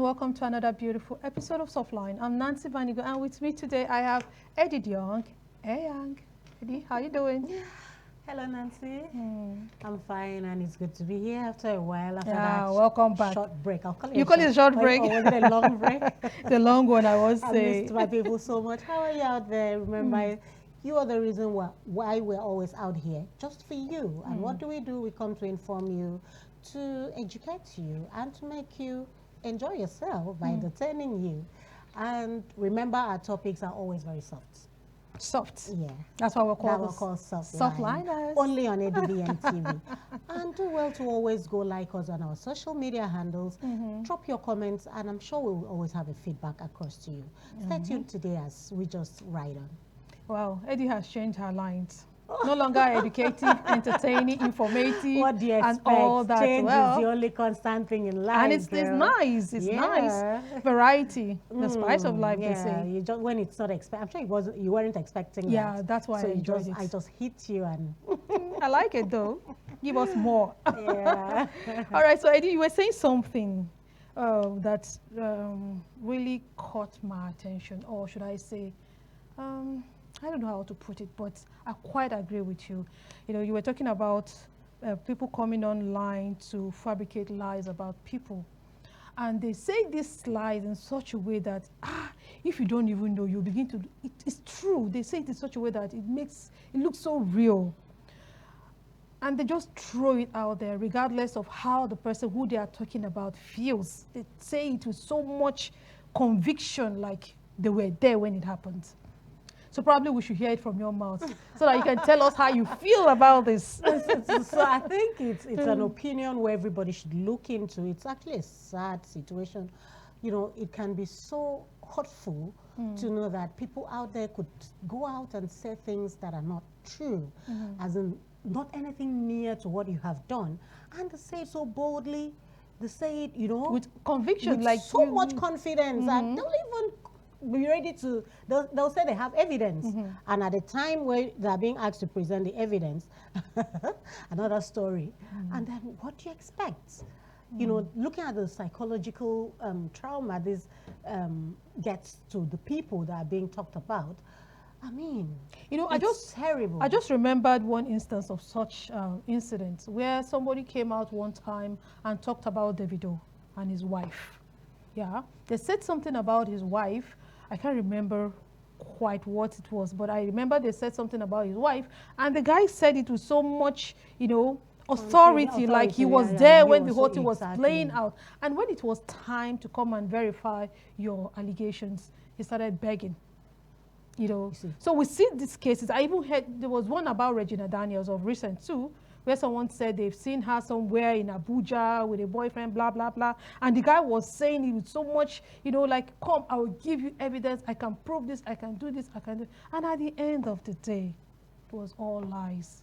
welcome to another beautiful episode of Softline. I'm Nancy Vanigo, and with me today I have Eddie Young. Hey, Young. Eddie, how you doing? Hello, Nancy. I'm fine, and it's good to be here after a while. After that welcome back. Short break. I'll call it. You call it a short break? Or was it a long break? The long one, I was I saying. missed my people so much. How are you out there? Remember, you are the reason why we're always out here, just for you. And what do? We come to inform you, to educate you, and to make you enjoy yourself by entertaining you. And remember, our topics are always very soft. Soft. Yeah. That's what we're called Softliners. Only on ADBN TV. And do well to always go like us on our social media handles. Drop your comments, and I'm sure we'll always have a feedback across to you. Stay tuned today as we just ride on. Wow, Eddie has changed her lines. No longer educative, entertaining, informative, What do you expect? and all that. Change is the only constant thing in life. And it's nice. It's nice. Variety, the spice of life, they say. You just, when it's not I'm sure you weren't expecting that. Yeah, that's why I just hit you and. I like it though. Give us more. Yeah. All right. So Eddie, you were saying something that really caught my attention, or should I say? I don't know how to put it, but I quite agree with you. You know, you were talking about people coming online to fabricate lies about people. And they say these lies in such a way that, if you don't even know, you begin to, it's true. They say it in such a way that it looks so real. And they just throw it out there, regardless of how the person who they are talking about feels. They say it with so much conviction, like they were there when it happened. So probably we should hear it from your mouth so that you can tell us how you feel about this. So I think it's an opinion where everybody should look into. It's actually a sad situation. You know, it can be so hurtful to know that people out there could go out and say things that are not true, as in not anything near to what you have done. And they say it so boldly. They say it, you know, with conviction, with like so much confidence that they'll even be ready to, they'll say they have evidence. And at the time where they're being asked to present the evidence, another story. And then what do you expect? You know, looking at the psychological trauma this gets to the people that are being talked about, I mean, you know, terrible. I just remembered one instance of such incident where somebody came out one time and talked about Davido and his wife. Yeah, they said something about his wife. I can't remember quite what it was, but I remember they said something about his wife, and the guy said it with so much, you know, authority, like he was there when the whole thing was playing out. And when it was time to come and verify your allegations, he started begging. You know, so we see these cases. I even heard there was one about Regina Daniels of recent too, where someone said they've seen her somewhere in Abuja with a boyfriend, blah, blah, blah. And the guy was saying it with so much, you know, like, come, I will give you evidence. I can prove this. I can do this. I can do. And at the end of the day, it was all lies.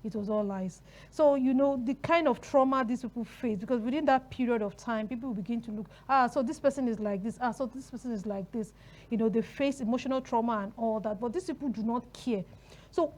It was all lies. So, you know, the kind of trauma these people face, because within that period of time, people will begin to look, so this person is like this. So this person is like this. You know, they face emotional trauma and all that. But these people do not care. So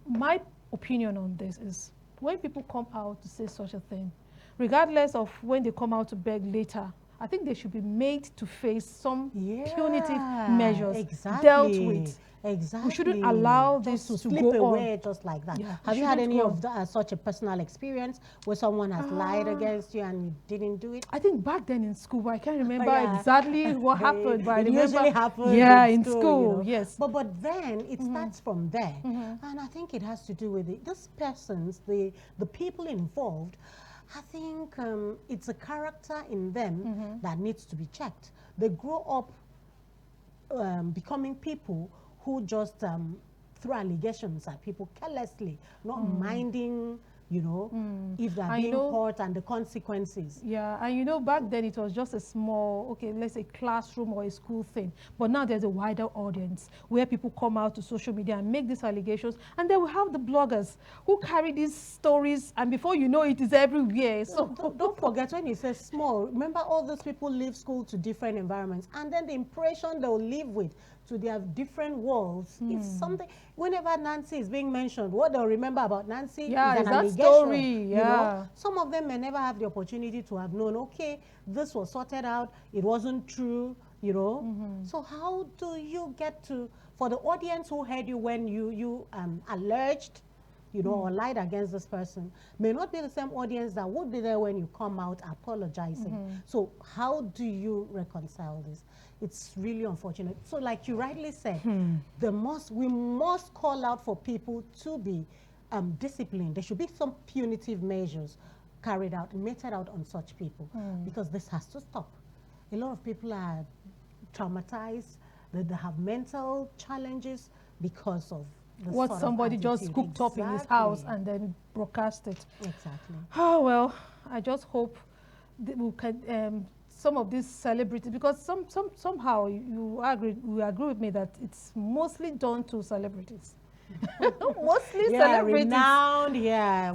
my opinion on this is when people come out to say such a thing, regardless of when they come out to beg later, I think they should be made to face some punitive measures dealt with. Exactly. We shouldn't allow this to slip go away on. Just like that. Yeah, have you had any of such a personal experience where someone has lied against you and you didn't do it? I think back then in school, but I can't remember exactly what happened. But I remember, usually happens in school, you know? Yes. But then it starts from there. And I think it has to do with these persons, the people involved. I think it's a character in them that needs to be checked. They grow up becoming people who just throw allegations at people carelessly, not minding, you know, if they're being caught and the consequences. Yeah, and you know, back then it was just a small, okay, let's say classroom or a school thing. But now there's a wider audience where people come out to social media and make these allegations, and then we have the bloggers who carry these stories, and before you know it is everywhere. So don't forget when you say small, remember all those people leave school to different environments, and then the impression they'll live with to their different worlds. It's something, whenever Nancy is being mentioned, what they'll remember about Nancy is an that allegation. story, You know? Some of them may never have the opportunity to have known, okay, this was sorted out, it wasn't true, you know. So how do you get to, for the audience who heard you when you alleged, you know, or lied against this person, may not be the same audience that would be there when you come out apologizing. So how do you reconcile this? It's really unfortunate. So like you rightly said, we must call out for people to be disciplined. There should be some punitive measures carried out, meted out on such people, because this has to stop. A lot of people are traumatized, they have mental challenges because of what somebody just cooked up in his house and then broadcast it. Exactly. Oh, well, I just hope that we can, some of these celebrities, because somehow you agree with me that it's mostly done to celebrities. Mostly celebrities. Renowned,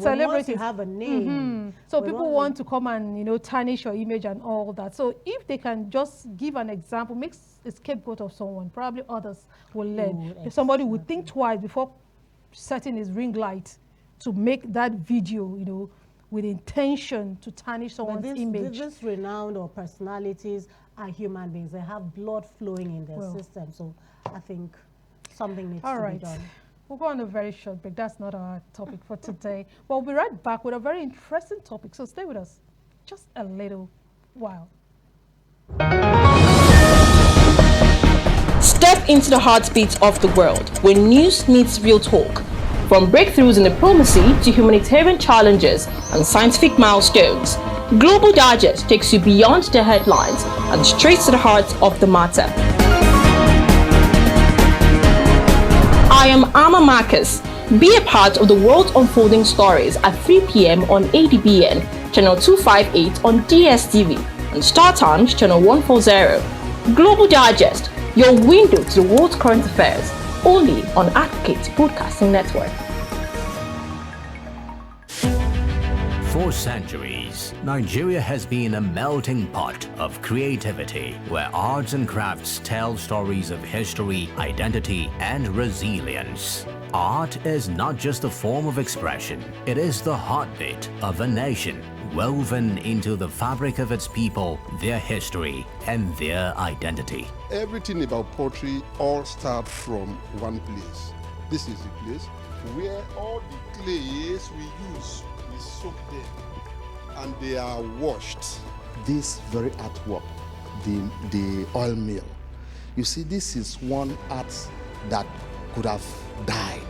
celebrities. You have a name. So people want to come and, you know, tarnish your image and all that. So if they can just give an example, make a scapegoat of someone, probably others will learn. If somebody would think twice before setting his ring light to make that video, you know, with intention to tarnish someone's image. These renowned or personalities are human beings. They have blood flowing in their system. So I think something needs to be done. We'll go on a very short break. That's not our topic for today. But we'll be right back with a very interesting topic. So stay with us just a little while. Step into the heartbeat of the world where news meets real talk. From breakthroughs in diplomacy to humanitarian challenges and scientific milestones, Global Digest takes you beyond the headlines and straight to the heart of the matter. I am Amma Marcus. Be a part of the world unfolding stories at 3 p.m. on ADBN, channel 258 on DSTV, and Star Times, channel 140. Global Digest, your window to the world's current affairs, only on Advocate Broadcasting Network. For centuries, Nigeria has been a melting pot of creativity where arts and crafts tell stories of history, identity, and resilience. Art is not just a form of expression, it is the heartbeat of a nation, woven into the fabric of its people, their history, and their identity. Everything about poetry all starts from one place. This is the place where all the clays we use, we soak them and they are washed. This very artwork, the oil mill, you see, this is one art that could have died.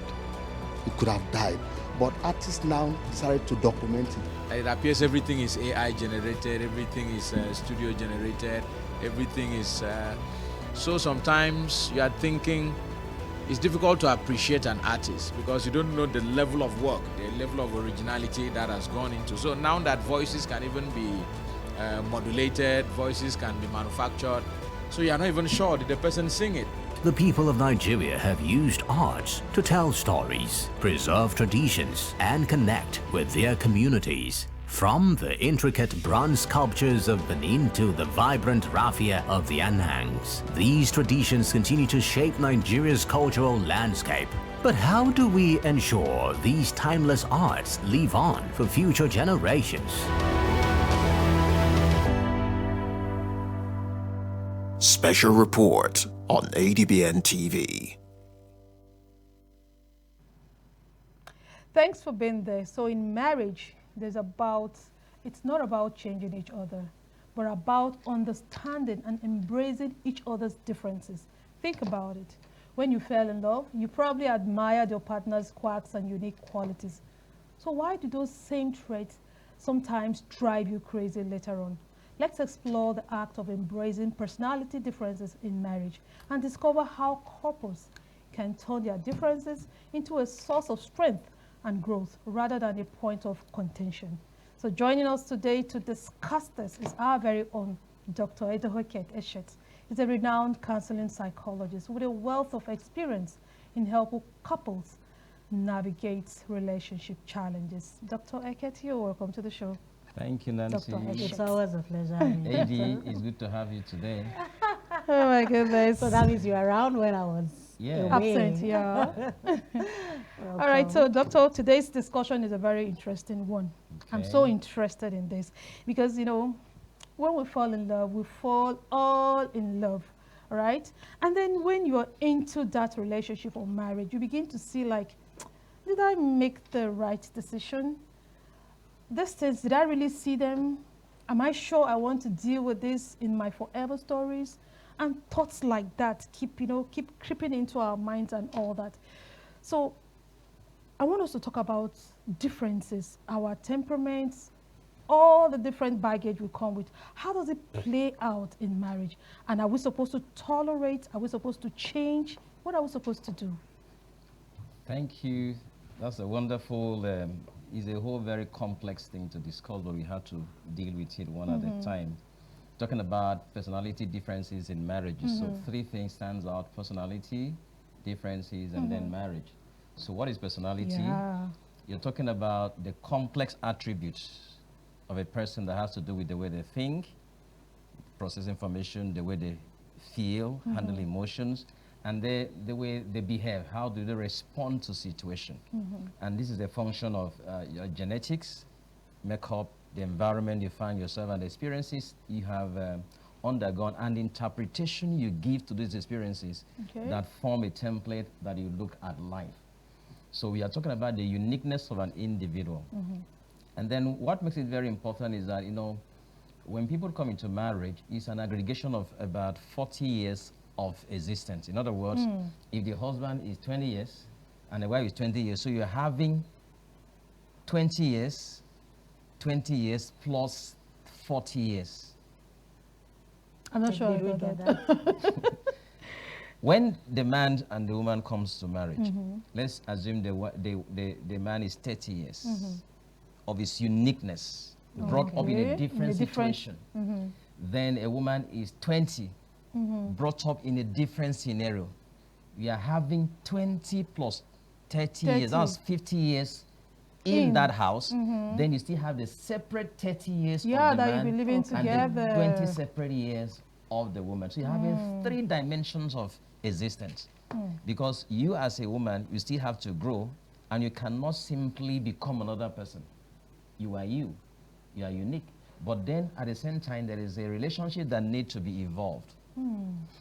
It could have died, but artists now decided to document it. It appears everything is AI generated, everything is studio generated, everything is so sometimes you are thinking it's difficult to appreciate an artist because you don't know the level of work, the level of originality that has gone into. So now that voices can even be modulated, voices can be manufactured, so you're not even sure did the person sing it. The people of Nigeria have used arts to tell stories, preserve traditions, and connect with their communities. From the intricate bronze sculptures of Benin to the vibrant raffia of the Anhangs, these traditions continue to shape Nigeria's cultural landscape. But how do we ensure these timeless arts live on for future generations? Special report on ADBN TV. Thanks for being there. So in marriage, it's not about changing each other, but about understanding and embracing each other's differences. Think about it. When you fell in love, you probably admired your partner's quirks and unique qualities. So why do those same traits sometimes drive you crazy later on? Let's explore the act of embracing personality differences in marriage and discover how couples can turn their differences into a source of strength and growth rather than a point of contention. So joining us today to discuss this is our very own Dr. Edohoeket Eshiet. He's a renowned counseling psychologist with a wealth of experience in helping couples navigate relationship challenges. Dr. Eshiet, you're welcome to the show. Thank you, Nancy. It's always a pleasure. AD, it's good to have you today. Oh my goodness. So that means you're around when I was absent, yeah. All right, so doctor, today's discussion is a very interesting one. Okay. I'm so interested in this because, you know, when we fall in love, we fall all in love, right? And then when you're into that relationship or marriage, you begin to see like, did I make the right decision? These things, did I really see them? Am I sure I want to deal with this in my forever stories? And thoughts like that keep creeping into our minds and all that. So I want us to talk about differences, our temperaments, all the different baggage we come with. How does it play out in marriage? And are we supposed to tolerate? Are we supposed to change? What are we supposed to do? Thank you. That's a wonderful, it's a whole very complex thing to discuss, but we have to deal with it one at a time. Talking about personality differences in marriages. So 3 things stands out: personality, differences, and then marriage. So what is personality? Yeah. You're talking about the complex attributes of a person that has to do with the way they think, process information, the way they feel, handle emotions, and the way they behave. How do they respond to situation? And this is a function of your genetics, makeup, the environment you find yourself, and the experiences you have undergone, and interpretation you give to these experiences that form a template that you look at life. So we are talking about the uniqueness of an individual. And then what makes it very important is that, you know, when people come into marriage, it's an aggregation of about 40 years of existence. In other words, if the husband is 20 years and the wife is 20 years, so you're having 20 years plus 40 years. I'm not sure I got that. When the man and the woman comes to marriage, let's assume the man is 30 years of his uniqueness, brought up in a different situation. Then a woman is 20, brought up in a different scenario. We are having 20 plus 30 years, that's 50 years in that house. Then you still have the separate 30 years of the that man you'll be living together. and the 20 separate years of the woman. So you're having 3 dimensions of existence. Because you as a woman, you still have to grow, and you cannot simply become another person. You are you. You are unique. But then at the same time, there is a relationship that needs to be evolved.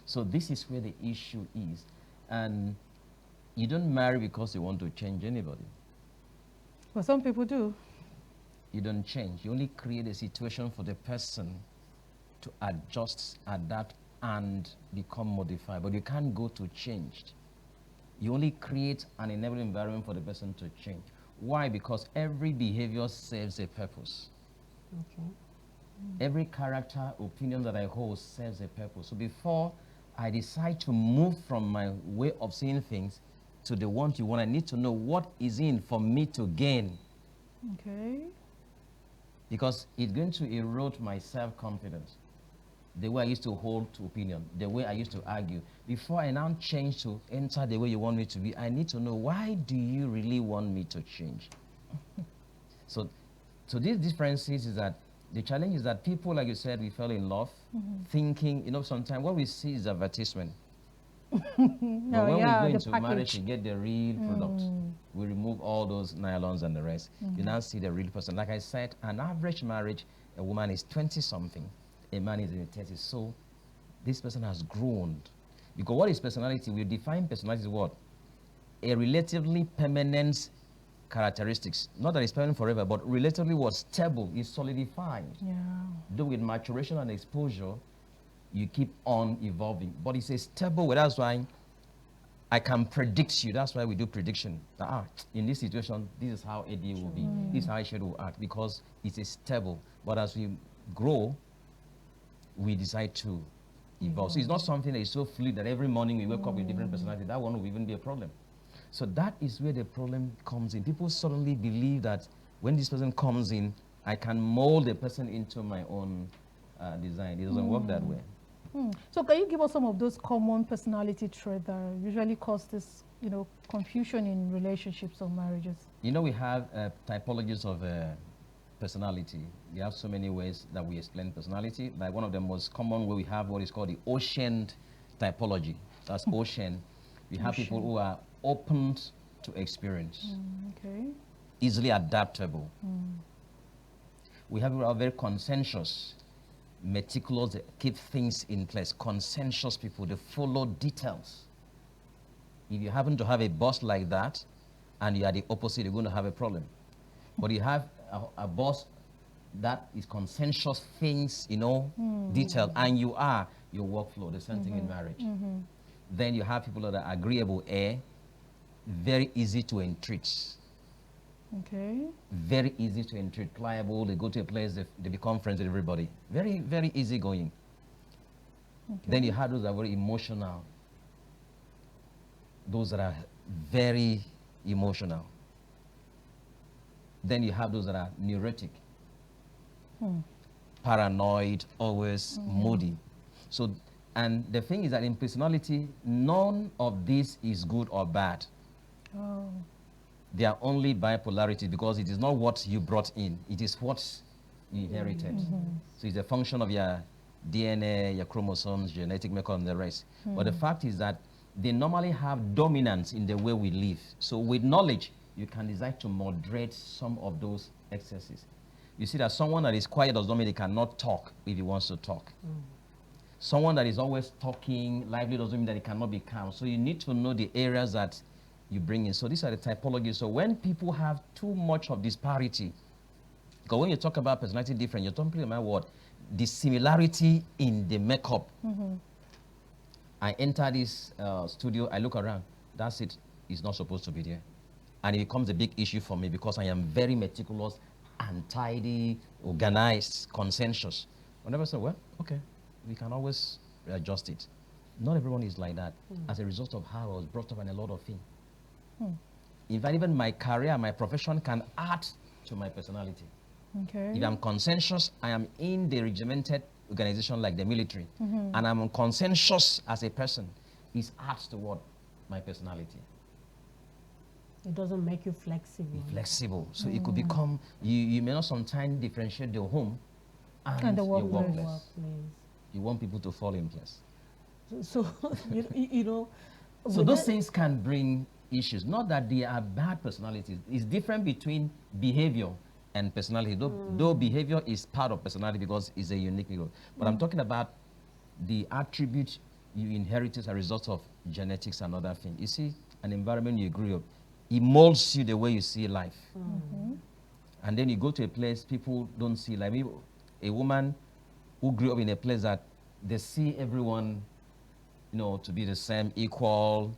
So this is where the issue is. And you don't marry because you want to change anybody. Well, some people do. You don't change. You only create a situation for the person to adjust, adapt, and become modified. But you can't go to change. You only create an enabling environment for the person to change. Why? Because every behavior serves a purpose. Every character, opinion that I hold serves a purpose. So before I decide to move from my way of seeing things to the one you want, I need to know what is in for me to gain. Because it's going to erode my self-confidence. The way I used to hold to opinion, the way I used to argue. Before I now change to enter the way you want me to be, I need to know, why do you really want me to change? So these differences is that the challenge is that people, like you said, we fell in love, thinking, you know, sometimes what we see is advertisement. But when we go into marriage, you get the real product. We remove all those nylons and the rest. You now see the real person. Like I said, an average marriage, a woman is 20-something, a man is in the 30s. So this person has grown. Because what is personality? We define personality as what? A relatively permanent characteristics. Not that it's permanent forever, but relatively was stable, is solidified. Though with maturation and exposure, you keep on evolving. But it's a stable way. That's why I can predict you. That's why we do prediction. In this situation, this is how AD will be. This is how Eshiet will act, because it's a stable. But as we grow, we decide to evolve. So it's not something that is so fluid that every morning we wake up with different personality. That one will even be a problem. So that is where the problem comes in. People suddenly believe that when this person comes in, I can mold the person into my own design. It doesn't work that way. So can you give us some of those common personality traits that usually cause this, you know, confusion in relationships or marriages? You know, we have typologies of personality. We have so many ways that we explain personality. Like one of the most common way we have what is called the ocean typology. That's ocean. We have people who are open to experience, Okay. easily adaptable. We have people who are very conscientious, meticulous, they keep things in place. Conscientious people, they follow details. If you happen to have a boss like that, and you are the opposite, you're going to have a problem. But you have a boss that is conscientious things, you know, detailed, and you are your workflow, the same thing in marriage. Then you have people that are agreeable, very easy to entreat. Okay. Very easy to entreat, pliable, they go to a place, they become friends with everybody. Very, very easy going. Okay. Then you have those that are very emotional. Those that are very emotional. Then you have those that are neurotic, paranoid, always moody. So, and the thing is that in personality, none of this is good or bad. Oh. They are only bipolarity because it is not what you brought in, it is what you inherited. So it's a function of your DNA, your chromosomes, genetic makeup, and the rest. But the fact is that they normally have dominance in the way we live. So with knowledge, you can decide to moderate some of those excesses. You see that someone that is quiet does not mean he cannot talk if he wants to talk. Someone that is always talking lively doesn't mean that he cannot be calm. So you need to know the areas that you bring in. So these are the typologies. So when people have too much of disparity, because when you talk about personality different, you're talking about what? The similarity in the makeup. I enter this studio, I look around, that's it. It's not supposed to be there. And it becomes a big issue for me because I am very meticulous, untidy, organized, conscientious. Whenever I say, well, okay, we can always adjust it. Not everyone is like that as a result of how I was brought up and a lot of things. In fact, even my career, my profession can add to my personality. Okay. If I'm conscientious, I am in the regimented organization like the military, and I'm conscientious as a person, it adds to what? My personality. It doesn't make you flexible. Be flexible. So it could become, you may not sometimes differentiate your home and the your workplace. workplace. You want people to fall in place. So you know. So those things can bring issues. Not that they are bad personalities. It's different between behavior and personality. Though behavior is part of personality because it's a unique figure. But I'm talking about the attribute you inherit as a result of genetics and other things. You see, an environment you grew up, it molds you the way you see life. And then you go to a place people don't see. Like maybe a woman who grew up in a place that they see everyone, you know, to be the same, equal,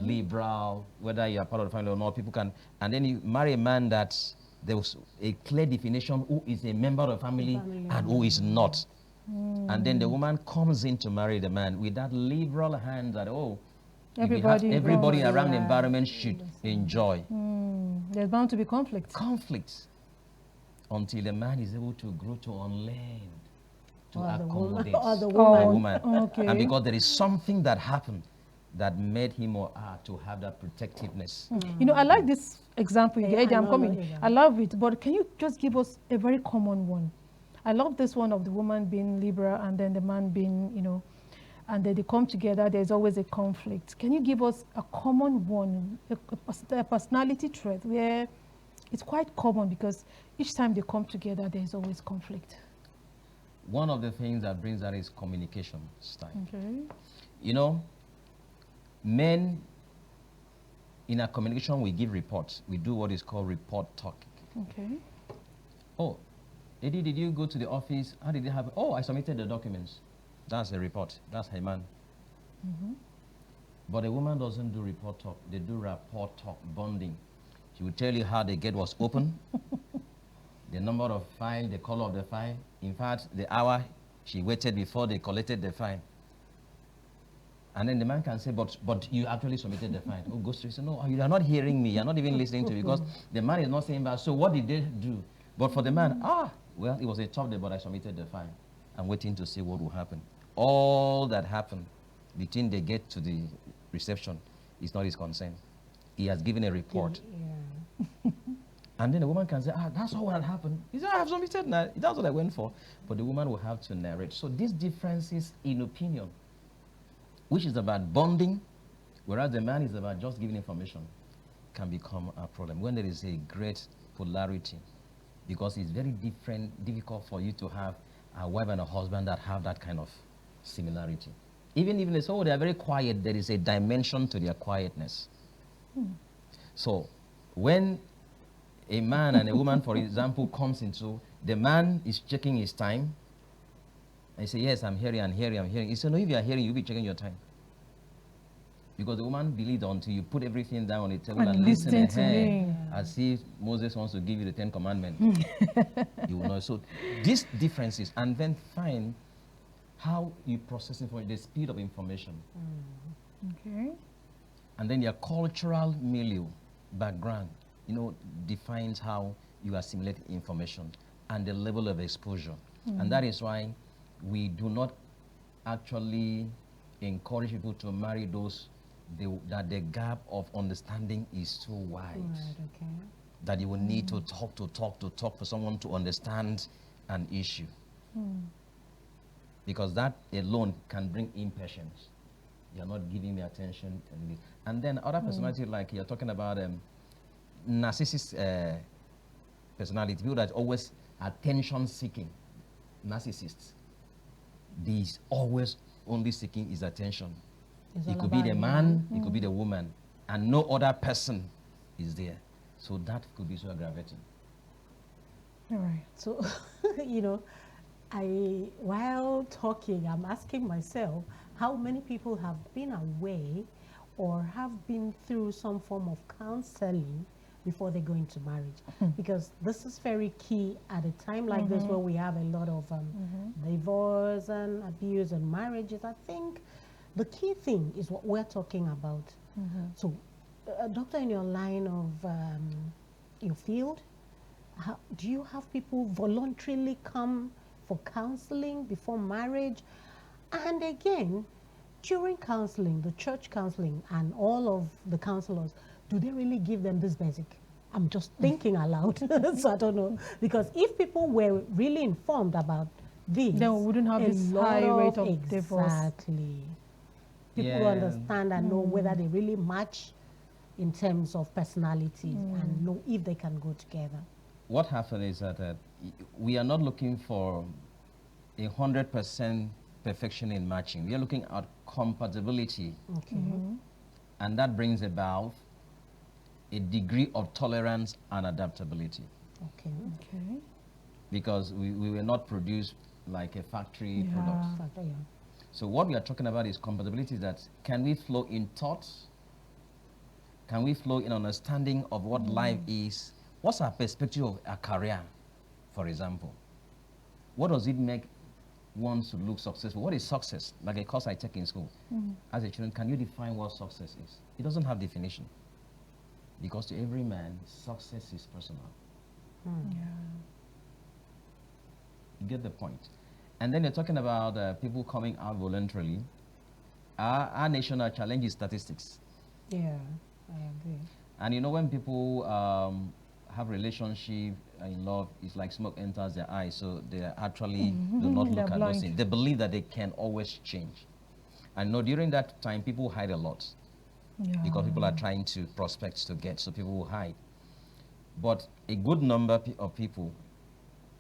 liberal, whether you are part of the family or not, people can. And then you marry a man that there was a clear definition who is a member of the family and who is not. And then the woman comes in to marry the man with that liberal hand that, oh, everybody around the environment should enjoy. There's bound to be conflict. Conflicts. Until the man is able to grow to unlearn, to accommodate the woman. Okay. And because there is something that happened that made him or her to have that protectiveness. You know, I like this example you gave. I'm coming. yeah. I love it. But can you just give us a very common one? I love this one of the woman being liberal and then the man being, you know, and then they come together, there's always a conflict. Can you give us a common one, a personality trait where it's quite common because each time they come together, there's always conflict? One of the things that brings that is communication style. Okay. You know, men, in our communication, we give reports. We do what is called report talking. Okay. Oh, Eddie, did you go to the office? How did it happen? Oh, I submitted the documents. That's a report. That's a man. But a woman doesn't do report talk. They do rapport talk, bonding. She will tell you how the gate was open, the number of file, the color of the file. In fact, the hour she waited before they collected the file. And then the man can say, but you actually submitted the file. Oh, go straight. Say, no, you are not hearing me. You're not even listening to me because the man is not saying that. So what did they do? But for the man, well, it was a tough day, but I submitted the file. I'm waiting to see what will happen. All that happened between they get to the reception is not his concern. He has given a report. And then the woman can say, that's all what had happened. He said, I have submitted now. That's what I went for. But the woman will have to narrate. So these differences in opinion, which is about bonding, whereas the man is about just giving information, can become a problem when there is a great polarity, because it's very difficult for you to have a wife and a husband that have that kind of similarity. Even if they say, oh, they are very quiet, there is a dimension to their quietness. So when a man and a woman, for example, comes into, the man is checking his time, and he says, yes, I'm hearing, I'm hearing, I'm hearing. He said, no, if you are hearing, you'll be checking your time. Because the woman believed until you put everything down on the table and listen to her, as if Moses wants to give you the 10 Commandments. You will know. So these differences, and then find how you process information, the speed of information. Okay. And then your cultural milieu, background, defines how you assimilate information and the level of exposure. And that is why we do not actually encourage people to marry those that the gap of understanding is too wide. Right, okay. That you will need to talk for someone to understand an issue. Because that alone can bring impatience. You're not giving me attention. And then other personality, like you're talking about narcissist personality, people that always attention seeking, narcissists. These always only seeking is attention. It could be the man, it could be the woman, and no other person is there. So that could be so aggravating. All right. So, while talking, I'm asking myself, how many people have been away or have been through some form of counseling before they go into marriage? Because this is very key at a time like this, where we have a lot of divorce and abuse and marriages. I think the key thing is what we're talking about. So, doctor, in your line of your field, do you have people voluntarily come for counseling before marriage? And again, during counseling, the church counseling and all of the counselors, do they really give them this basic? I'm just thinking aloud, so I don't know. Because if people were really informed about this, then we wouldn't have this high rate of divorce. Exactly. People understand and know whether they really match in terms of personality and know if they can go together. What happened is that we are not looking for 100% perfection in matching. We are looking at compatibility. Okay. And that brings about a degree of tolerance and adaptability. Okay. Okay. Because we were not produced like a factory product. So what we are talking about is compatibility, that can we flow in thoughts? Can we flow in understanding of what life is? What's our perspective of a career, for example? What does it make one to look successful? What is success? Like a course I take in school. As a student, can you define what success is? It doesn't have definition. Because to every man, success is personal. You get the point. And then you're talking about people coming out voluntarily. Our national challenge is statistics. Yeah, I agree. And when people have relationship in love, it's like smoke enters their eyes, so they actually do not look at those things. They believe that they can always change. And during that time, people hide a lot. Because people are trying to prospect to get, so people will hide. But a good number of people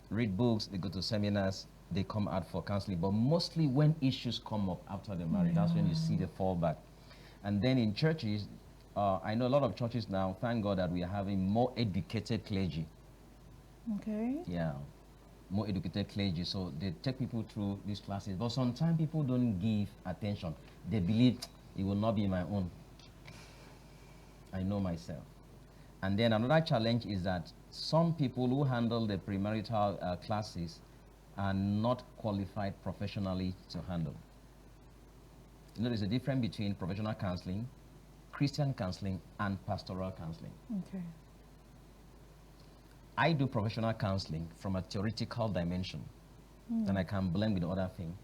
read books, they go to seminars, they come out for counseling. But mostly when issues come up after the marriage, that's when you see the fallback. And then in churches, I know a lot of churches now, thank God that we are having more educated clergy. Okay. Yeah, more educated clergy. So they take people through these classes. But sometimes people don't give attention. They believe it will not be my own. I know myself. And then another challenge is that some people who handle the premarital classes are not qualified professionally to handle. There's a difference between professional counseling, Christian counseling, and pastoral counseling. Okay. I do professional counseling from a theoretical dimension, and I can blend with other things.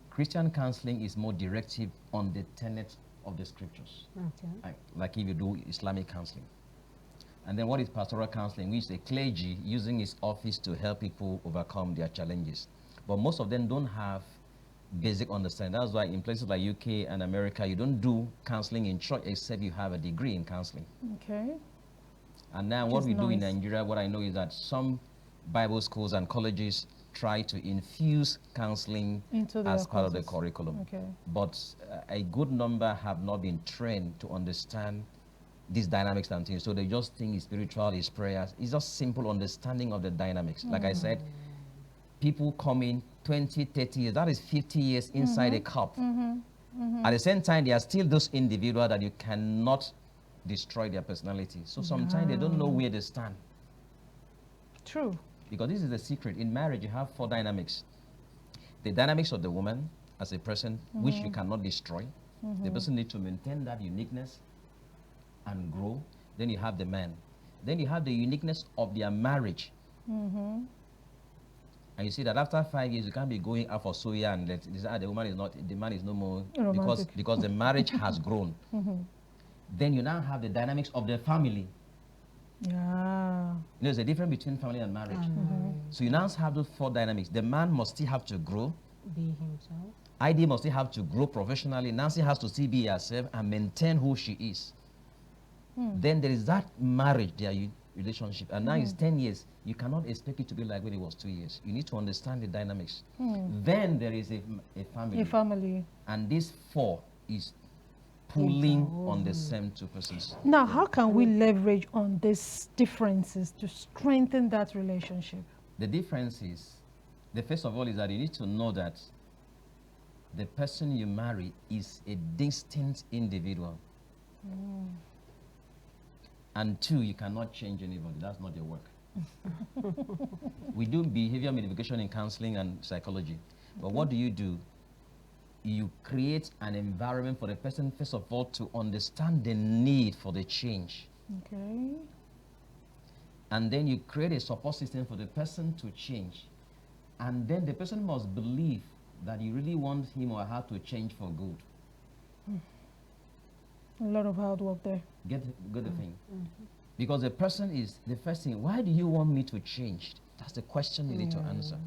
Christian counseling is more directive on the tenets of the scriptures, Okay. like if you do Islamic counseling. And then what is pastoral counseling? Which is a clergy using his office to help people overcome their challenges. But most of them don't have basic understanding. That's why in places like UK and America, you don't do counseling in church except you have a degree in counseling. Okay. And now Which what is we do in nice. Nigeria, what I know is that some Bible schools and colleges try to infuse counseling Into their as part of the courses. curriculum. Okay. But a good number have not been trained to understand these dynamics and things. So they just think it's spiritual, it's prayers. It's just simple understanding of the dynamics. Like I said, people come in 20, 30 years, that is 50 years inside a cup. At the same time, there are still those individuals that you cannot destroy their personality. So sometimes they don't know where they stand. True. Because this is the secret. In marriage, you have 4 dynamics. The dynamics of the woman as a person, which you cannot destroy. The person needs to maintain that uniqueness and grow. Then you have the man. Then you have the uniqueness of their marriage. And you see that after 5 years, you can't be going out for soya and the woman is not, the man is no more, because the marriage has grown. Then you now have the dynamics of the family. Yeah. There's a difference between family and marriage. So you now have those 4 dynamics. The man must still have to grow. Be himself. ID must still have to grow professionally. Nancy has to still be herself and maintain who she is. Then there is that marriage, their relationship. And now it's 10 years. You cannot expect it to be like when it was 2 years. You need to understand the dynamics. Then there is a family. A family. And this 4 is pulling on the same 2 persons. Now, how can we leverage on these differences to strengthen that relationship? The difference is, the first of all is that you need to know that the person you marry is a distinct individual. And 2, you cannot change anybody. That's not your work. We do behavior modification in counseling and psychology. But what do? You create an environment for the person, first of all, to understand the need for the change. Okay. And then you create a support system for the person to change. And then the person must believe that you really want him or her to change for good. A lot of hard work there. Get the thing. Because the person is the first thing. Why do you want me to change? That's the question you need to answer.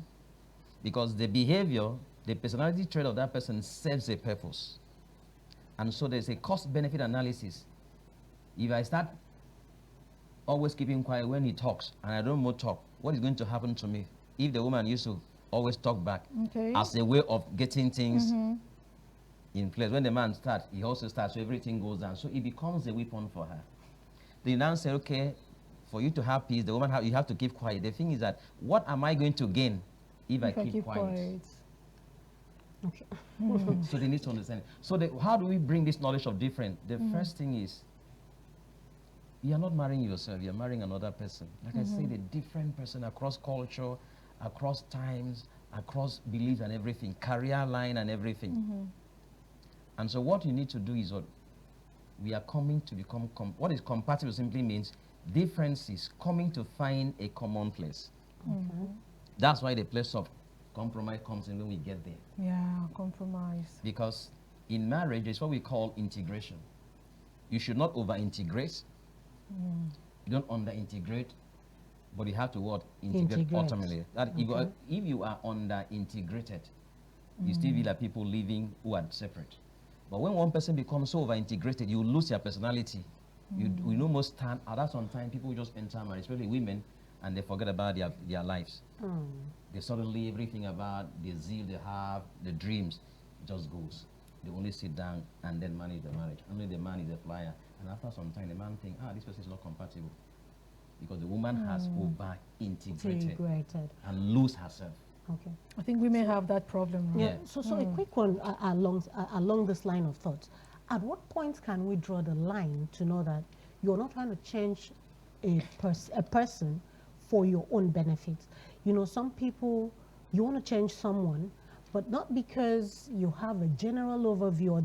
Because the behavior, the personality trait of that person serves a purpose. And so there's a cost-benefit analysis. If I start always keeping quiet when he talks and I don't more talk, what is going to happen to me? If the woman used to always talk back as a way of getting things in place. When the man starts, he also starts, so everything goes down. So it becomes a weapon for her. They now say, okay, for you to have peace, the woman you have to keep quiet. The thing is that, what am I going to gain if I keep quiet? Okay. So they need to understand it. So how do we bring this knowledge of different? The first thing is, you're not marrying yourself, you're marrying another person. Like I said, a different person across culture, across times, across beliefs and everything, career line and everything. And so what you need to do is what we are coming to become, what is compatible simply means differences coming to find a common place. That's why the place of compromise comes in when we get there. Yeah, compromise. Because in marriage, it's what we call integration. You should not over-integrate. You don't under-integrate, but you have to what? Integrate ultimately. That if you are under-integrated, you still be like people living who are separate. But when one person becomes so over-integrated, you lose your personality. You no more stand. At that sometimes people just enter marriage, especially women, and they forget about their lives. They suddenly, everything about the zeal they have, the dreams, just goes. They only sit down and then manage the marriage. Only the man is a flyer. And after some time, the man thinks, this person is not compatible. Because the woman has over-integrated and lose herself. Okay. I think we may have that problem. Right? Yeah. So a quick one along this line of thought. At what point can we draw the line to know that you're not trying to change a person for your own benefit? You know, some people, you want to change someone, but not because you have a general overview or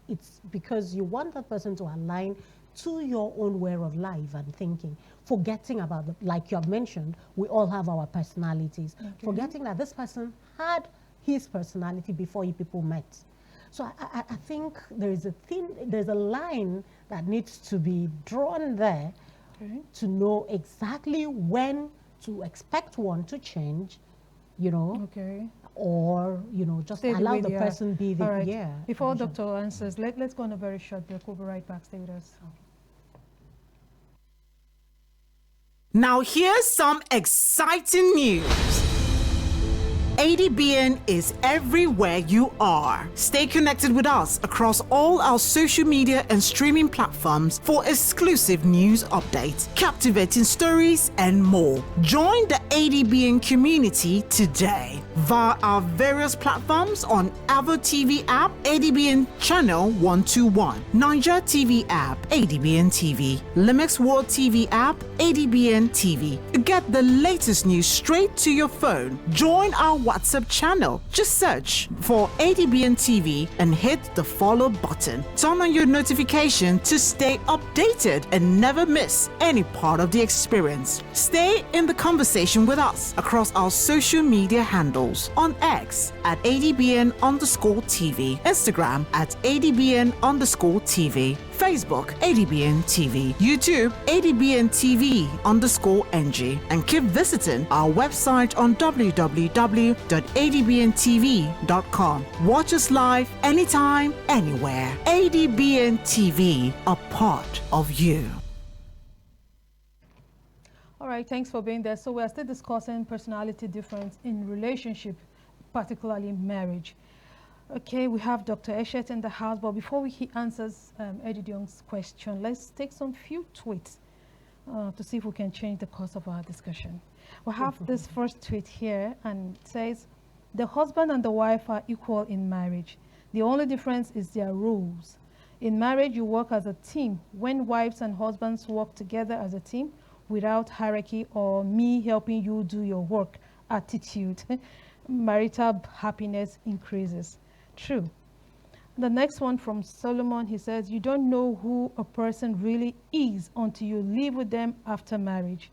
it's because you want that person to align to your own way of life and thinking, forgetting about, like you have mentioned, we all have our personalities, forgetting that this person had his personality before you people met. So I think there's a line that needs to be drawn there Okay. to know exactly when to expect one to change, you know, Okay. or, you know, just Stay the allow way the they are. person be the, All right. yeah. Before vision. Doctor answers, let's go on a very short break. We'll be right back. Stay with us. Now here's some exciting news. ADBN is everywhere you are. Stay connected with us across all our social media and streaming platforms for exclusive news updates, captivating stories, and more. Join the ADBN community today via our various platforms on Avo TV app, ADBN channel 121, Niger TV app, ADBN TV, Limex World TV app, ADBN TV. Get the latest news straight to your phone. Join our WhatsApp channel. Just search for ADBN TV and hit the follow button. Turn on your notification to stay updated and never miss any part of the experience. Stay in the conversation with us across our social media handles on X at ADBN_TV, Instagram at ADBN_TV, Facebook, ADBN TV, YouTube, ADBN TV_NG, and keep visiting our website on www.adbntv.com. Watch us live anytime, anywhere. ADBN TV, a part of you. All right, thanks for being there. So we are still discussing personality difference in relationship, particularly marriage. Okay, we have Dr. Eshiet in the house, but before he answers Eddie Young's question, let's take some few tweets to see if we can change the course of our discussion. We have this first tweet here, and it says, the husband and the wife are equal in marriage. The only difference is their roles. In marriage, you work as a team. When wives and husbands work together as a team, without hierarchy or me helping you do your work attitude, marital happiness increases. True. The next one from Solomon, he says, you don't know who a person really is until you live with them after marriage.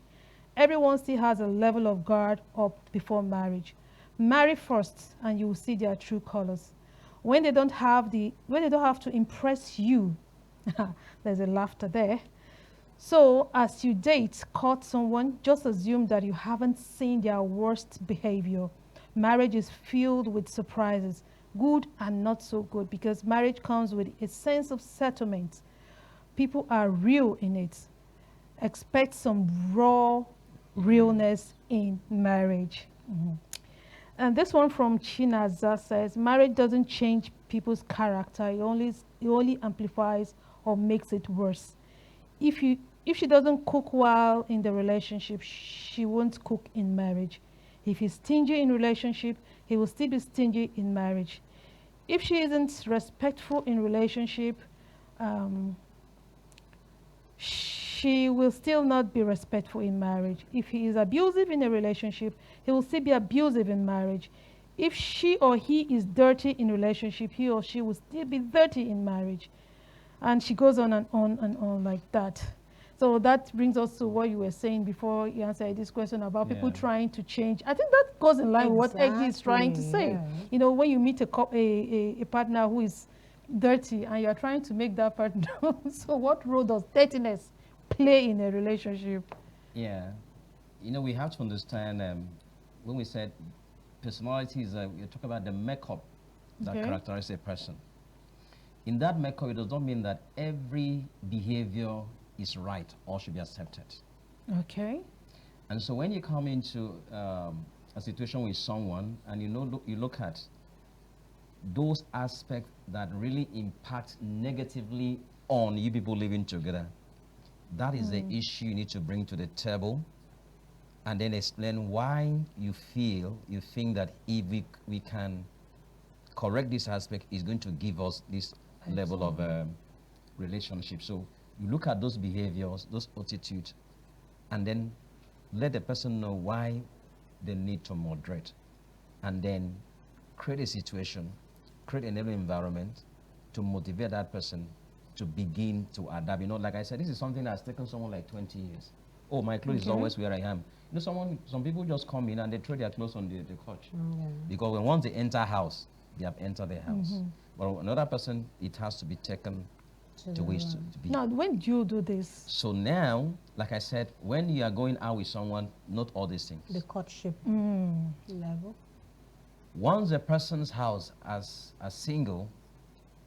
Everyone still has a level of guard up before marriage. Marry first and you will see their true colors. When they don't have to impress you, there's a laughter there. So as you date, court someone, just assume that you haven't seen their worst behavior. Marriage is filled with surprises, good and not so good, because marriage comes with a sense of settlement. People are real in it. Expect some raw realness in marriage. And this one from Chinaza says, marriage doesn't change people's character. It only amplifies or makes it worse. If she doesn't cook well in the relationship, she won't cook in marriage. If he's stingy in relationship, he will still be stingy in marriage. If she isn't respectful in relationship, she will still not be respectful in marriage. If he is abusive in a relationship, he will still be abusive in marriage. If she or he is dirty in relationship, he or she will still be dirty in marriage. And she goes on and on and on like that. So that brings us to what you were saying before you answered this question about people trying to change. I think that goes in line with what Eddie is trying to say. Yeah. You know, when you meet a partner who is dirty and you're trying to make that partner, so what role does dirtiness play in a relationship? Yeah. You know, we have to understand when we said personality is, we talk about the makeup that characterizes a person. In that makeup, it does not mean that every behavior is right or should be accepted. Okay. And so when you come into a situation with someone and you look at those aspects that really impact negatively on you people living together, that is the issue you need to bring to the table, and then explain why you think that if we can correct this aspect, is going to give us this level of relationship. So you look at those behaviors, those attitudes, and then let the person know why they need to moderate, and then create a situation, create an environment to motivate that person to begin to adapt. You know, like I said, this is something that's taken someone like 20 years. Oh, my clothes is always where I am. You know, some people just come in and they throw their clothes on the couch. Because once they enter house, they have entered their house. But another person, it has to be taken to wish to be. Now, when do you do this? So now, like I said, when you are going out with someone, not all these things. The courtship level. Once a person's house as a single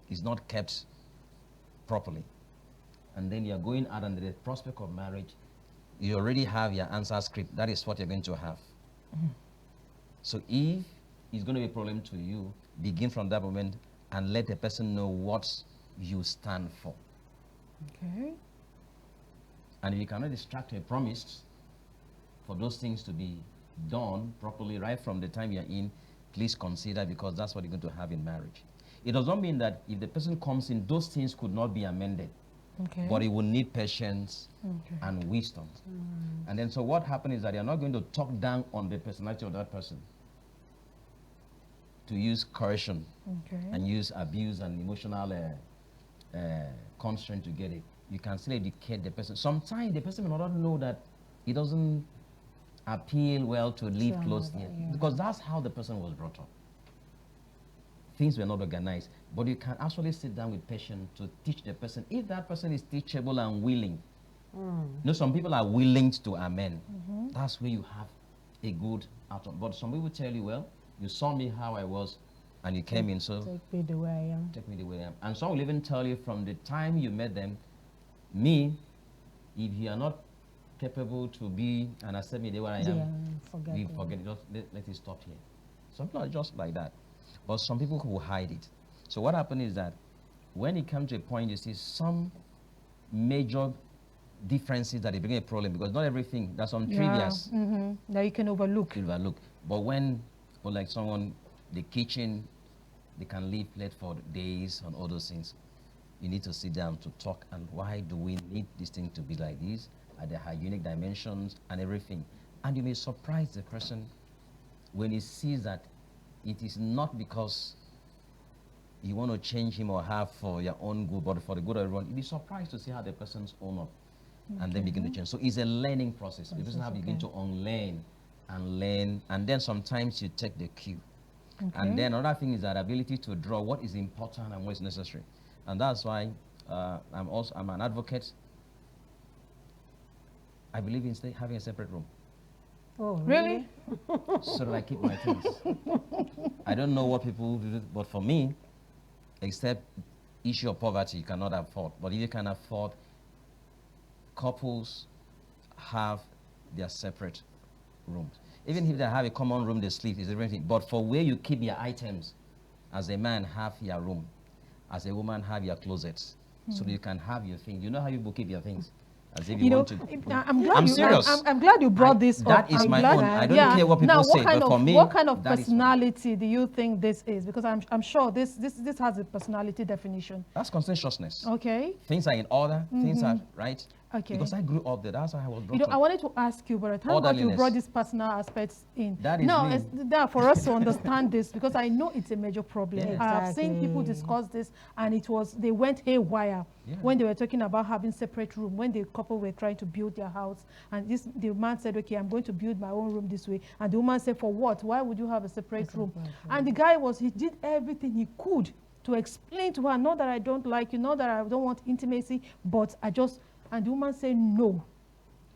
is not kept properly, and then you're going out under the prospect of marriage, you already have your answer script. That is what you're going to have. So if it's going to be a problem to you, begin from that moment and let the person know what you stand for. Okay. And if you cannot extract a promise for those things to be done properly right from the time you're in, please consider, because that's what you're going to have in marriage. It does not mean that if the person comes in, those things could not be amended. Okay. But it will need patience and wisdom. And then so what happens is that you're not going to talk down on the personality of that person to use coercion and use abuse and emotional constraint to get it. You can still educate the person. Sometimes the person may not know that it doesn't appeal well to live close here, because that's how the person was brought up. Things were not organized, but you can actually sit down with patience to teach the person, if that person is teachable and willing. You know, some people are willing to amend. That's where you have a good outcome. But some people tell you, well, you saw me how I was, and you came in, so take me the way I am. Take me the way I am. And some will even tell you from the time you met them, me, if you are not capable to be and accept me the way I am, forget it. Just let it stop here. Some people are just like that. But some people will hide it. So what happens is that when it comes to a point, you see some major differences that they bring a problem, because not everything, there's some trivias that you can overlook. But when, for like someone, the kitchen, they can leave plate for days and all those things. You need to sit down to talk, and why do we need this thing to be like this? Are there hygienic dimensions and everything? And you may surprise the person when he sees that it is not because you want to change him or her for your own good, but for the good of everyone. You'll be surprised to see how the person's own up and then begin to change. So it's a learning process. The person have to begin to unlearn and learn, and then sometimes you take the cue. And then another thing is that ability to draw what is important and what is necessary. And that's why I'm an advocate. I believe in having a separate room. Oh, really? So that I keep my things. I don't know what people do, but for me, except issue of poverty, you cannot afford. But if you can afford, couples have their separate rooms. Even if they have a common room, they sleep, is everything. But for where you keep your items, as a man, have your room. As a woman, have your closets. So that you can have your things. You know how you keep your things? As if you want to. I'm serious. I'm glad you brought this up. That is my own. I don't care what people say, but for me, what kind of personality do you think this is? Because I'm sure this has a personality definition. That's conscientiousness. Okay. Things are in order. Things are right. Okay. Because I grew up there. That's how I was brought up. I wanted to ask you, but thank God you brought these personal aspects in. That is for us to understand this, because I know it's a major problem. Yeah, I've seen people discuss this, and they went haywire when they were talking about having separate room, when the couple were trying to build their house, and the man said, okay, I'm going to build my own room this way, and the woman said, for what? Why would you have a separate room? And the guy he did everything he could to explain to her, not that I don't like you, not that I don't want intimacy, but and the woman said no.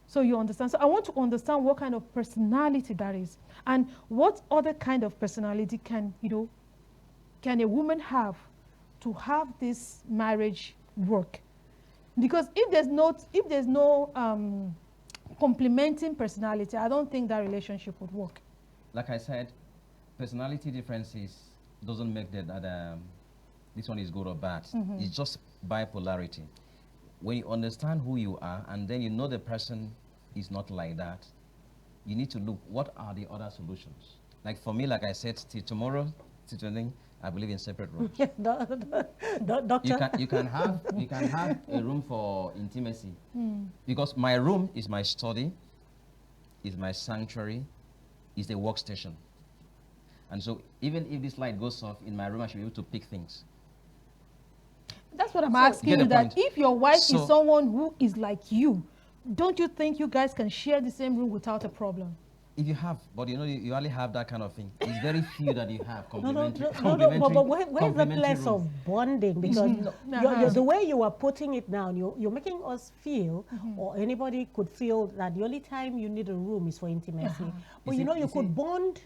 So you understand? So I want to understand what kind of personality that is, and what other kind of personality can a woman have to have this marriage work? Because if there's no complementing personality, I don't think that relationship would work. Like I said, personality differences doesn't make that this one is good or bad. It's just bipolarity. When you understand who you are, and then you know the person is not like that, you need to look, what are the other solutions? Like for me, like I said, till tomorrow, till today, I believe in separate rooms. Doctor? You can have a room for intimacy. Because my room is my study, is my sanctuary, is the workstation. And so even if this light goes off in my room, I should be able to pick things. That's what I'm asking you, that if your wife is someone who is like you, don't you think you guys can share the same room without a problem? If you have, but you know, you only have that kind of thing. It's very few that you have No, complementary. but where's the place room. of bonding? Because the way you are putting it now, you're making us feel, or anybody could feel, that the only time you need a room is for intimacy. But you could bond.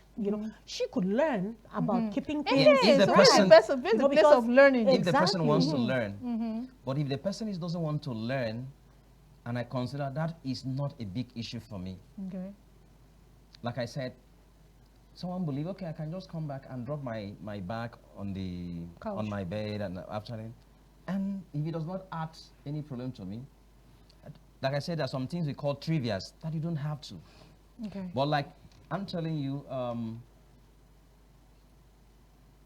She could learn about keeping things. If the person, the place of learning. If the person wants to learn, but if the person doesn't want to learn, and I consider that is not a big issue for me. Okay. Like I said, someone believe, okay, I can just come back and drop my bag on the couch, on my bed and afternoon, and if it does not add any problem to me, like I said, there are some things we call trivias that you don't have to. Okay. But like I'm telling you,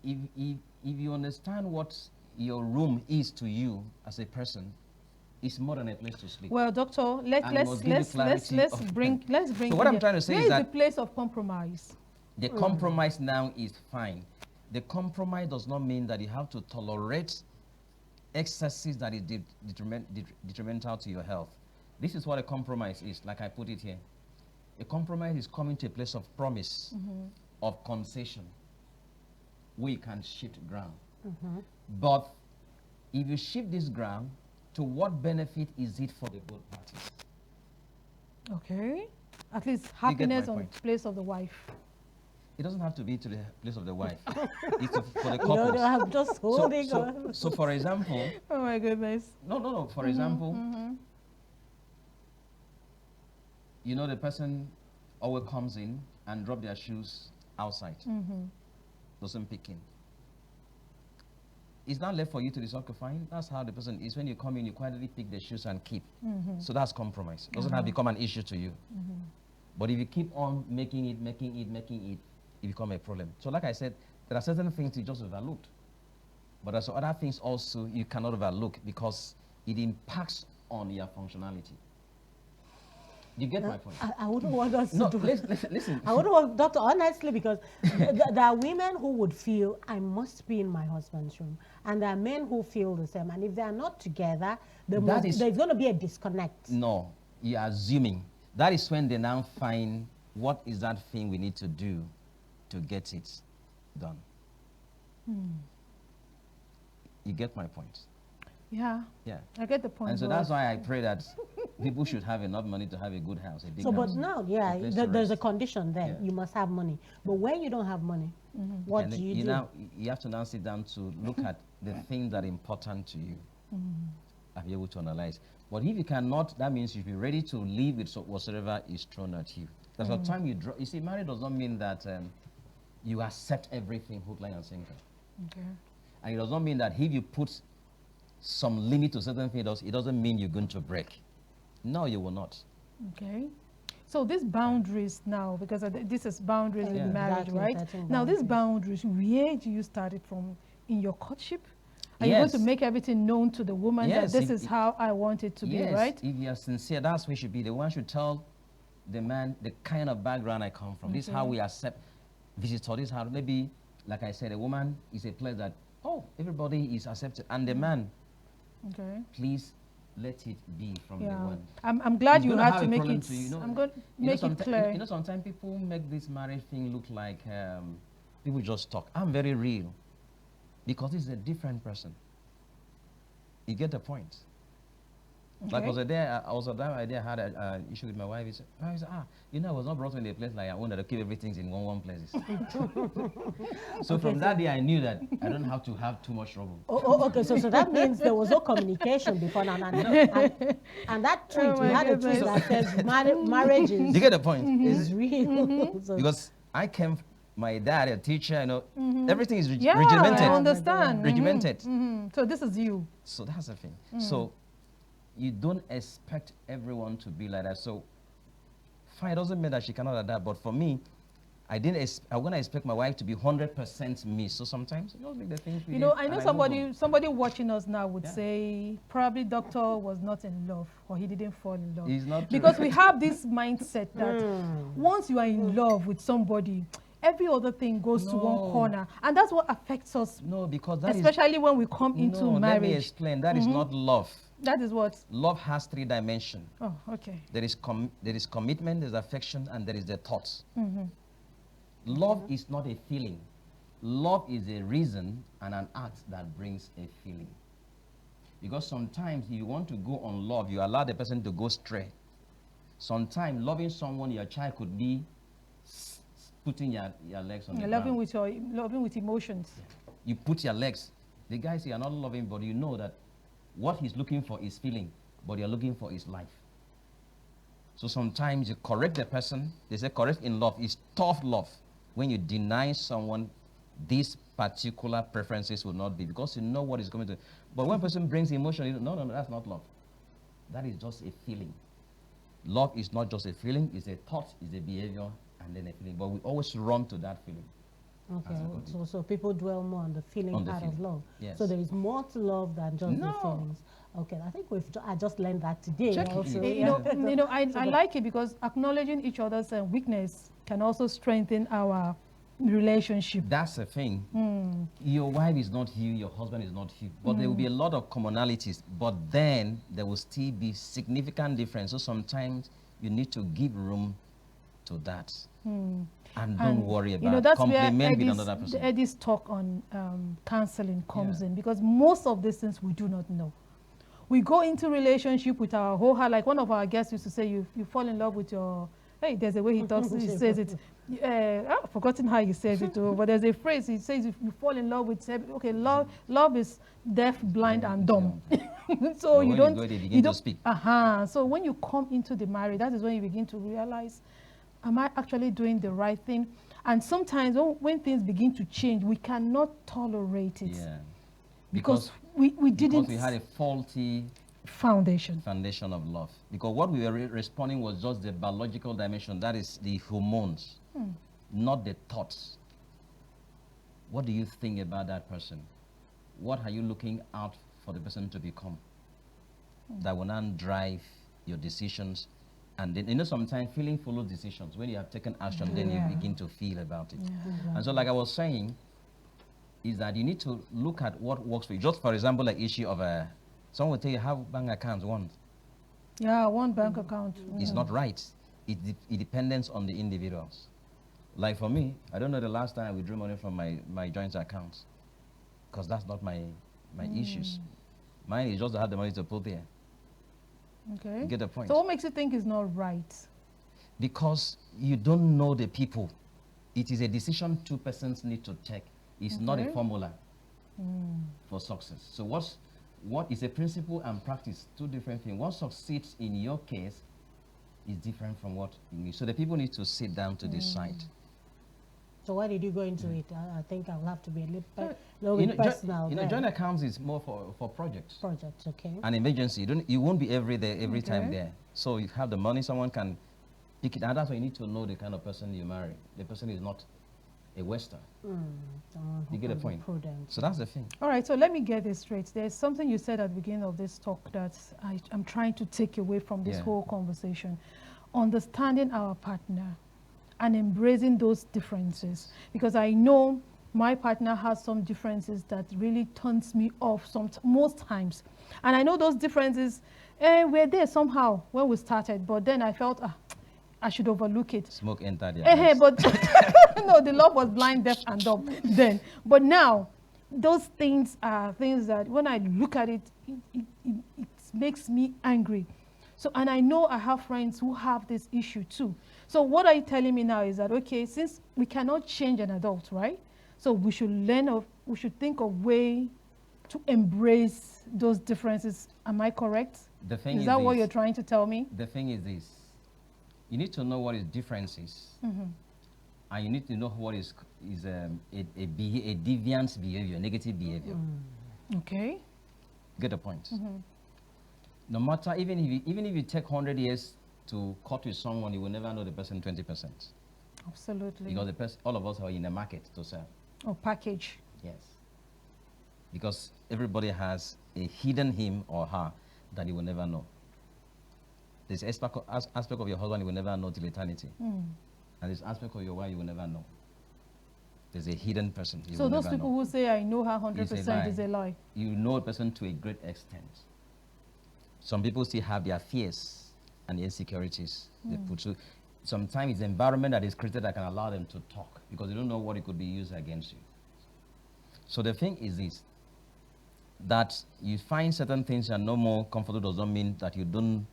if you understand what your room is to you as a person, it's more than a place to sleep. Well, doctor, let's bring. So what I'm trying to say is that the place of compromise. The compromise now is fine. The compromise does not mean that you have to tolerate excesses that is detrimental to your health. This is what a compromise is, like I put it here. A compromise is coming to a place of promise, of concession, where you can shift ground. But if you shift this ground, to what benefit is it for the both parties? Okay. At least happiness on the place of the wife. It doesn't have to be to the place of the wife. It's for the couples. I'm just holding on. So for example... Oh my goodness. No. For example, you know, the person always comes in and drop their shoes outside. Doesn't pick in. It's not left for you to decide, okay, fine. That's how the person is. When you come in, you quietly pick the shoes and keep. So that's compromise. It doesn't have to become an issue to you. But if you keep on making it, it becomes a problem. So like I said, there are certain things you just overlooked. But there's other things also you cannot overlook because it impacts on your functionality. You get my point? I wouldn't want us to do listen. I wouldn't want, doctor, honestly, because there are women who would feel, I must be in my husband's room. And there are men who feel the same. And if they are not together, there's going to be a disconnect. No, you're assuming. That is when they now find what is that thing we need to do to get it done. You get my point? Yeah. Yeah. I get the point. And so that's why I pray that people should have enough money to have a good house, a big house. But now, there's a condition there. Yeah. You must have money. But when you don't have money, what do you do? Now, you have to now sit down to look at the things that are important to you and be able to analyze. But if you cannot, that means you should be ready to live with whatsoever is thrown at you. There's a time you draw. You see, marriage does not mean that you accept everything hook, line, and sinker. Okay. And it does not mean that if you put some limit to certain things, it doesn't mean you're going to break. No, you will not. Okay. So these boundaries now, because this is boundaries in marriage, right? Now these boundaries, where do you start it from? In your courtship? Are you going to make everything known to the woman that this is how I want it to be, right? If you're sincere, that's where you should be. The one should tell the man the kind of background I come from. This is how we accept visitors. This is how, maybe, like I said, a woman is a place that, everybody is accepted. And the man, please let it be from the one. I'm glad you had to make it. I'm going to make it clear. You know, sometimes people make this marriage thing look like people just talk. I'm very real because this is a different person. You get the point. Like I had an issue with my wife. He said, I was not brought in a place like I wanted to keep everything in one place. So from that day, I knew that I don't have to have too much trouble. Okay, so that means there was no communication before now. And that tweet, we had a tweet that says marriage is... You get the point? Is real. Because I came, my dad, a teacher, everything is regimented. I understand. Regimented. So this is you. So that's the thing. So you don't expect everyone to be like that. So fine, it doesn't mean that she cannot adapt. But for me, I'm going to expect my wife to be 100% me. So sometimes you don't make the things. I know somebody watching us now would say probably doctor was not in love or he didn't fall in love. It's not true. Because we have this mindset that once you are in love with somebody, every other thing goes to one corner, and that's what affects us. No, because especially when we come into marriage. Let me explain. That is not love. That is what? Love has 3 dimensions. Oh, okay. There is commitment, there's affection, and there is the thoughts. Mm-hmm. Love is not a feeling. Love is a reason and an act that brings a feeling. Because sometimes you want to go on love, you allow the person to go stray. Sometimes loving someone, your child could be putting your legs on the Loving ground. loving with emotions. You put your legs. The guy says you're not loving, but you know that what he's looking for is feeling, but you're looking for his life. So sometimes you correct the person. They say correct in love is tough love. When you deny someone, these particular preferences will not be, because you know what is going to. But when a person brings emotion, you know, no, that's not love. That is just a feeling. Love is not just a feeling, it's a thought, it's a behavior, and then a feeling. But we always run to that feeling. Okay, so people dwell more on the feeling part of love. Yes. So there is more to love than just the feelings. Okay, I think I just learned that today. Also. I like it because acknowledging each other's weakness can also strengthen our relationship. That's the thing. Your wife is not you, your husband is not you, but there will be a lot of commonalities, but then there will still be significant difference. So sometimes you need to give room to that. And don't worry about that's compliment where with another person. Eddie's talk on counseling comes in, because most of these things we do not know. We go into relationship with our whole heart, like one of our guests used to say, you fall in love with your, hey, there's a way he talks, he says it. I've forgotten how he says it, but there's a phrase, he says, if you fall in love with, okay, love is deaf, blind, and dumb. So you don't, to speak. So when you come into the marriage, that is when you begin to realize, am I actually doing the right thing? And sometimes when things begin to change, we cannot tolerate it. Yeah. Because we didn't. Because we had a faulty foundation of love. Because what we were responding was just the biological dimension, that is the hormones, not the thoughts. What do you think about that person? What are you looking out for the person to become? That will not drive your decisions. And then, sometimes feeling follows decisions. When you have taken action, then you begin to feel about it. And so, like I was saying, is that you need to look at what works for you. Just for example, like issue of someone will tell you have bank accounts one. Yeah, one bank account. It's not right. It depends on the individuals. Like for me, I don't know the last time I withdrew money from my joint accounts, because that's not my issues. Mine is just to have the money to put there. Okay. You get the point. So what makes you think it's not right? Because you don't know the people. It is a decision 2 persons need to take. It's not a formula for success. So what is a principle and practice? 2 different things. What succeeds in your case is different from what you need. So the people need to sit down to decide. So why did you go into it? I think I'll have to be a little bit personal. Joint accounts is more for projects. Projects, okay. An emergency. You won't be every time there. So if you have the money, someone can pick it. And that's why you need to know the kind of person you marry. The person is not a waster. You get the point. Prudent. So that's the thing. All right, so let me get this straight. There's something you said at the beginning of this talk that I'm trying to take away from this whole conversation. Understanding our partner and embracing those differences. Because I know my partner has some differences that really turns me off most times. And I know those differences were there somehow when we started, but then I felt, I should overlook it. Smoke entered your eyes. But no, the love was blind, deaf, and dumb then. But now, those things are things that when I look at it, it makes me angry. So, and I know I have friends who have this issue too. So what are you telling me now is that, okay, since we cannot change an adult, right? So we should we should think of way to embrace those differences. Am I correct? The thing is that what you're trying to tell me? The thing is this. You need to know what is differences. And you need to know what is a deviant behavior, negative behavior. Okay. Get the point. No matter, even if you take 100 years to cut with someone, you will never know the person 20%. Absolutely. Because all of us are in a market to sell. Or package. Yes. Because everybody has a hidden him or her that you will never know. There's aspect of your husband you will never know till eternity. And there's aspect of your wife you will never know. There's a hidden person. So those people who say, I know her 100% is a lie. You know a person to a great extent. Some people still have their fears and insecurities they put through. Sometimes it's the environment that is created that can allow them to talk because they don't know what it could be used against you. So the thing is this, that you find certain things and no more comfortable does not mean that you don't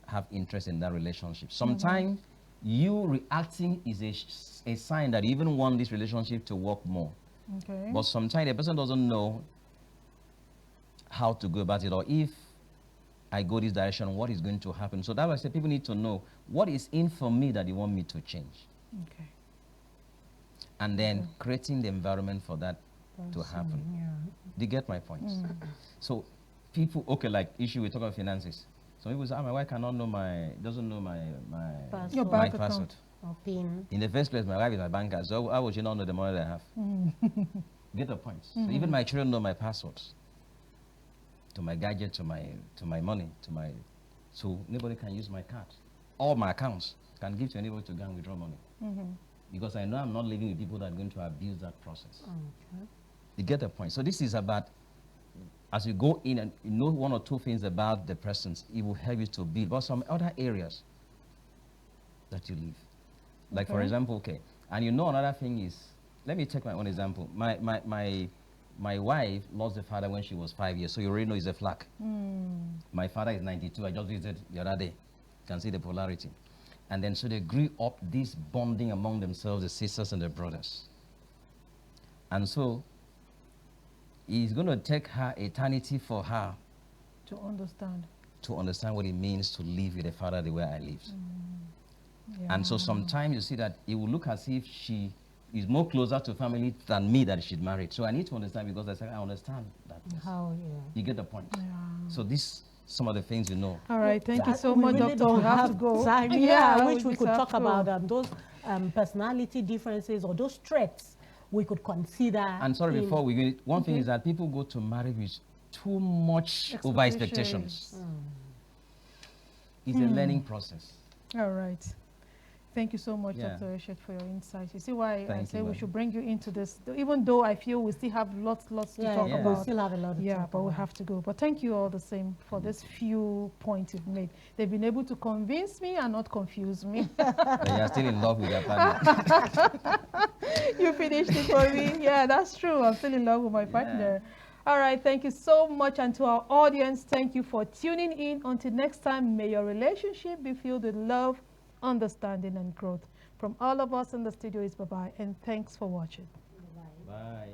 have interest in that relationship. Sometimes you reacting is a sign that you even want this relationship to work more. Okay. But sometimes the person doesn't know how to go about it, or if I go this direction, what is going to happen. So that's why I say people need to know what is in for me that you want me to change. Okay. And then creating the environment for that to happen. Yeah. Do you get my point? So people, okay, like issue we talk about finances. Some people say, my wife cannot know doesn't know my Your bank password. Or PIN. In the first place, my wife is my banker, so how would she not know the money that I have? Get the point. So even my children know my passwords to my gadget, to my money, so nobody can use my card. All my accounts can give to anybody to go and withdraw money. Because I know I'm not living with people that are going to abuse that process. Okay. You get the point. So this is about, as you go in and you know one or two things about the persons, it will help you to build. But some other areas that you live. Like for example, okay, and you know another thing is, let me take my own example. My wife lost the father when she was 5 years, so you already know it's a flag. My father is 92, I just visited the other day. You can see the polarity. And then so they grew up this bonding among themselves, the sisters and the brothers. And so it's going to take her eternity for her To understand what it means to live with a father the way I lived. Yeah. And so sometimes you see that it will look as if she is more closer to family than me that she's married. So I need to understand, because I say I understand that. How, yeah. You get the point. So this, some of the things you know. All right, thank you so We much, really Doctor. don't We have to have go. time. Yeah, which we could have talk to go. about those personality differences or those traits we could consider. And sorry, before we go, one thing is that people go to marriage with too much over expectations. It's a learning process. All right. Thank you so much, Yeah. Dr. Eshiet, for your insights. You see why I Thank say you, we ma'am. should bring you into this, we though I feel we still have lots to talk we about. still have a lot to Yeah, talk but we about. have to go. But thank you all the same for this few points you've made. They've been able to convince me and not confuse me. But you are still in love with your partner. You finished it for me. Yeah, that's true. I'm still in love with my partner. All right, thank you so much. And to our audience, thank you for tuning in. Until next time, may your relationship be filled with love, understanding, and growth. From all of us in the studio is bye-bye, and thanks for watching. Bye.